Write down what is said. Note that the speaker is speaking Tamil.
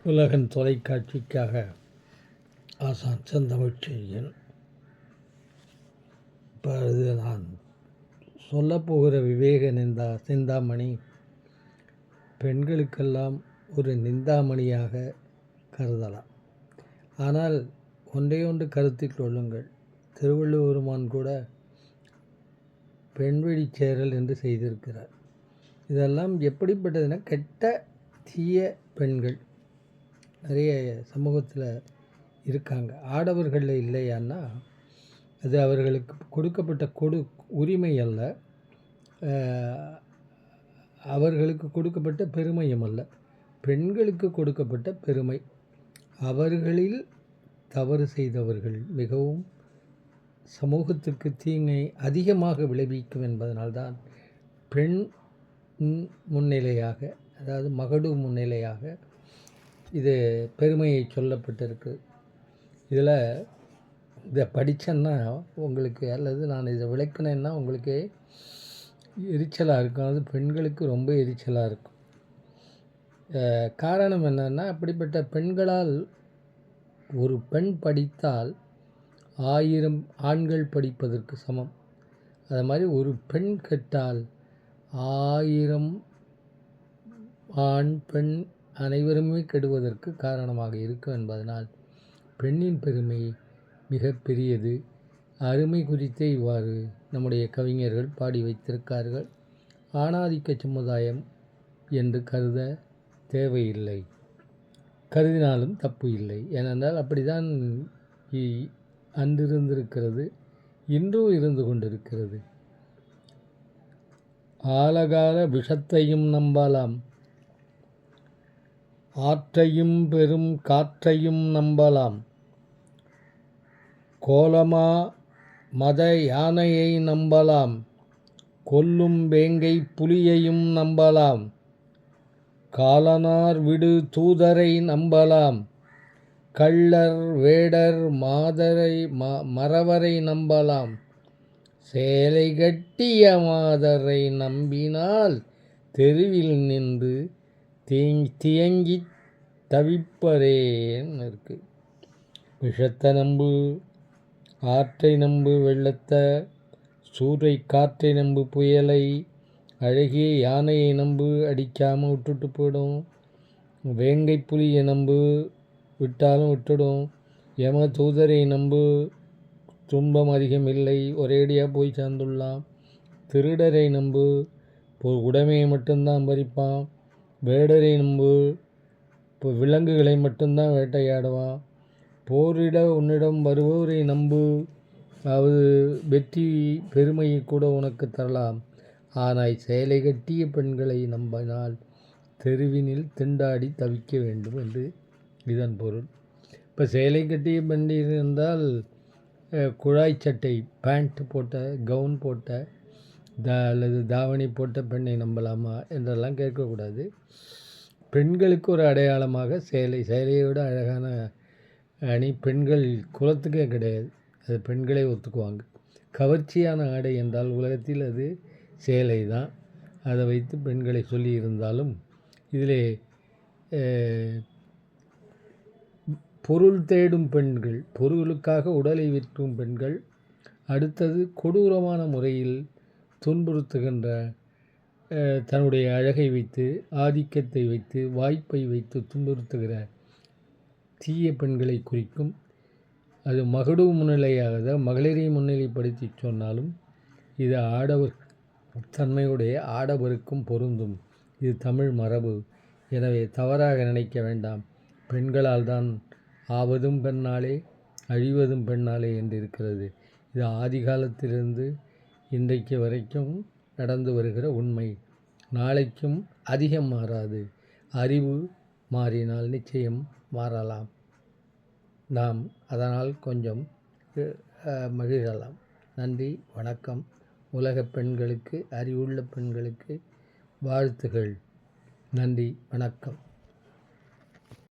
உலகன் தொலைக்காட்சிக்காக ஆசான் செந்தமிழ்ச்செழியன். இப்பொழுது நான் சொல்லப்போகிற விவேக சிந்தாமணி பெண்களுக்கெல்லாம் ஒரு நிந்தாமணியாக கருதலாம். ஆனால் ஒன்றையொன்று கருத்தில் கொள்ளுங்கள். திருவள்ளுவருமான் கூட பெண்வழி சேரல் என்று செய்திருக்கிறார். இதெல்லாம் எப்படிப்பட்டதுன்னா, கெட்ட தீய பெண்கள் நிறைய சமூகத்தில் இருக்காங்க. ஆடவர்களில் இல்லையான்னா அது அவர்களுக்கு கொடுக்கப்பட்ட உரிமை அல்ல, அவர்களுக்கு கொடுக்கப்பட்ட பெருமையும் அல்ல. பெண்களுக்கு கொடுக்கப்பட்ட பெருமை. அவர்களில் தவறு செய்தவர்கள் மிகவும் சமூகத்திற்கு தீங்கை அதிகமாக விளைவிக்கும் என்பதனால்தான் பெண் முன்னிலையாக, அதாவது மகடு முன்னிலையாக இது பெருமையை சொல்லப்பட்டிருக்கு. இதில் இதை படித்தேன்னா உங்களுக்கு, அல்லது நான் இதை விளக்கினேன்னா உங்களுக்கு எரிச்சலாக இருக்கும். அது பெண்களுக்கு ரொம்ப எரிச்சலாக இருக்கும். காரணம் என்னென்னா, அப்படிப்பட்ட பெண்களால் ஒரு பெண் படித்தால் 1000 ஆண்கள் படிப்பதற்கு சமம். அது மாதிரி ஒரு பெண் கெட்டால் 1000 ஆண் பெண் அனைவருமே கெடுவதற்கு காரணமாக இருக்கும் என்பதனால் பெண்ணின் பெருமை மிக பெரியது. அருமை குறித்தே இவ்வாறு நம்முடைய கவிஞர்கள் பாடி வைத்திருக்கார்கள். ஆணாதிக்க சமுதாயம் என்று கருத தேவையில்லை, கருதினாலும் தப்பு இல்லை. ஏனென்றால் அப்படிதான் அன்றிருந்திருக்கிறது, இன்றும் இருந்து கொண்டிருக்கிறது. ஆலகால விஷத்தையும் நம்பலாம், ஆற்றையும் பெரும் காற்றையும் நம்பலாம், கோலமா மத யானையை நம்பலாம், கொல்லும் வேங்கை புலியையும் நம்பலாம், காலனார் விடு தூதரை நம்பலாம், கள்ளர் வேடர் மறவரை நம்பலாம், சேலை கட்டிய மாதரை நம்பினால் தெருவில் நின்று தியங்கி தவிப்பரேன்னு இருக்கு. விஷத்தை நம்பு, ஆற்றை நம்பு வெள்ளத்தை, சூறை காற்றை நம்பு புயலை, அழகிய யானையை நம்பு அடிக்காமல் விட்டுட்டு போயிடும், வேங்கை புலியை நம்பு விட்டாலும் விட்டுடும், யம தூதரை நம்பு துன்பம் அதிகம் இல்லை, ஒரேடியாக போய் சேர்ந்துடலாம், திருடரை நம்பு உடைமையை மட்டும்தான் பறிப்பான், வேடரை நம்பு இப்போ விலங்குகளை மட்டும்தான் வேட்டையாடுவான், போரிட உன்னிடம் வருபவரை நம்பு, அதாவது வெற்றி பெருமையை கூட உனக்கு தரலாம். ஆனால் சேலை கட்டிய பெண்களை நம்பினால் தெருவினில் திண்டாடி தவிக்க வேண்டும் என்று இதன் பொருள். இப்போ சேலை கட்டிய பெண் இருந்தால் குழாய் சட்டை பேண்ட் போட்ட, கவுன் போட்ட, அல்லது தாவணி போட்ட பெண்ணை நம்பலாமா என்றெல்லாம் கேட்கக்கூடாது. பெண்களுக்கு ஒரு அடையாளமாக சேலையை விட அழகான அணி பெண்கள் குலத்துக்கே கிடையாது, அது பெண்களே ஒத்துக்குவாங்க. கவர்ச்சியான ஆடை என்றால் உலகத்தில் அது சேலை தான். அதை வைத்து பெண்களை சொல்லி இருந்தாலும் இதிலே பொருள் தேடும் பெண்கள், பொருளுக்காக உடலை விற்கும் பெண்கள், அடுத்தது கொடூரமான முறையில் துன்புறுத்துகின்ற, தன்னுடைய அழகை வைத்து, ஆதிக்கத்தை வைத்து, வாய்ப்பை வைத்து துன்புறுத்துகிற தீய பெண்களை குறிக்கும். அது மகடு முன்னிலையாக மகளிரை முன்னிலைப்படுத்தி சொன்னாலும் இது ஆடவர் தன்மையுடைய ஆடவருக்கும் பொருந்தும். இது தமிழ் மரபு. எனவே தவறாக நினைக்க வேண்டாம். பெண்களால் தான் ஆவதும் பெண்ணாலே அழிவதும் பெண்ணாலே என்று இருக்கிறது. இது ஆதி காலத்திலிருந்து இன்றைக்கு வரைக்கும் நடந்து வருகிற உண்மை. நாளைக்கும் அதிகம் மாறாது. அறிவு மாறினால் நிச்சயம் மாறலாம். நாம் அதனால் கொஞ்சம் மகிழலாம். நன்றி, வணக்கம். உலக பெண்களுக்கு, அறிவுள்ள பெண்களுக்கு வாழ்த்துகள். நன்றி, வணக்கம்.